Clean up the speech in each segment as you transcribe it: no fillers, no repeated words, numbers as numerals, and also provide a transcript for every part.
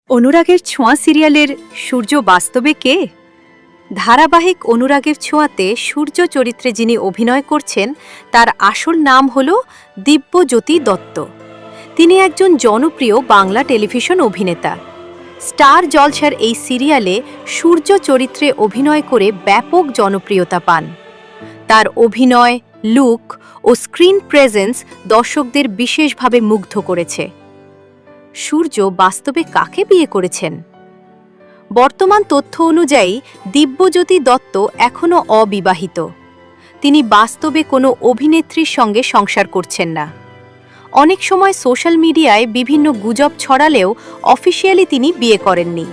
অনুরাগের ছোঁয়া সিরিয়ালের সূর্য বাস্তবে কে? ধারাবাহিক অনুরাগের ছোঁয়াতে সূর্য চরিত্রে যিনি অভিনয় করছেন তার আসল নাম হল দিব্যজ্যোতি দত্ত। তিনি একজন জনপ্রিয় বাংলা টেলিভিশন অভিনেতা। স্টার জলসার এই সিরিয়ালে সূর্য চরিত্রে অভিনয় করে ব্যাপক জনপ্রিয়তা পান। তার অভিনয়, লুক ও স্ক্রিন প্রেজেন্স দর্শকদের বিশেষভাবে মুগ্ধ করেছে। সূর্য বাস্তবে কাকে বিয়ে করেছেন? বর্তমান তথ্য অনুযায়ী দিব্যজ্যোতি দত্ত এখনও অবিবাহিত। তিনি বাস্তবে কোনো অভিনেত্রীর সঙ্গে সংসার করছেন না। অনেক সময় সোশ্যাল মিডিয়ায় বিভিন্ন গুজব ছড়ালেও অফিসিয়ালি তিনি বিয়ে করেননি।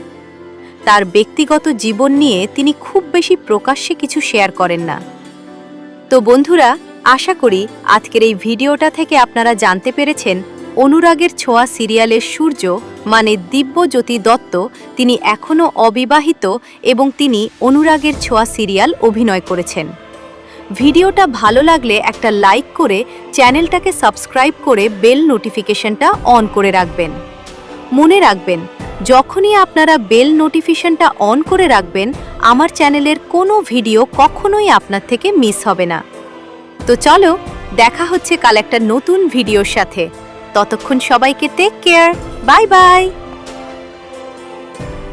তার ব্যক্তিগত জীবন নিয়ে তিনি খুব বেশি প্রকাশ্যে কিছু শেয়ার করেন না। তো বন্ধুরা, আশা করি আজকের এই ভিডিওটা থেকে আপনারা জানতে পেরেছেন অনুরাগের ছোঁয়া সিরিয়ালের সূর্য মানে দিব্যজ্যোতি দত্ত তিনি এখনও অবিবাহিত এবং তিনি অনুরাগের ছোঁয়া সিরিয়াল অভিনয় করেছেন। ভিডিওটা ভালো লাগলে একটা লাইক করে চ্যানেলটাকে সাবস্ক্রাইব করে বেল নোটিফিকেশনটা অন করে রাখবেন। মনে রাখবেন, যখনই আপনারা বেল নোটিফিকেশনটা অন করে রাখবেন আমার চ্যানেলের কোনো ভিডিও কখনোই আপনার থেকে মিস হবে না। তো চলো, দেখা হচ্ছে কাল একটা নতুন ভিডিওর সাথে। ততক্ষণ সবাইকে টেক কেয়ার, বাই বাই।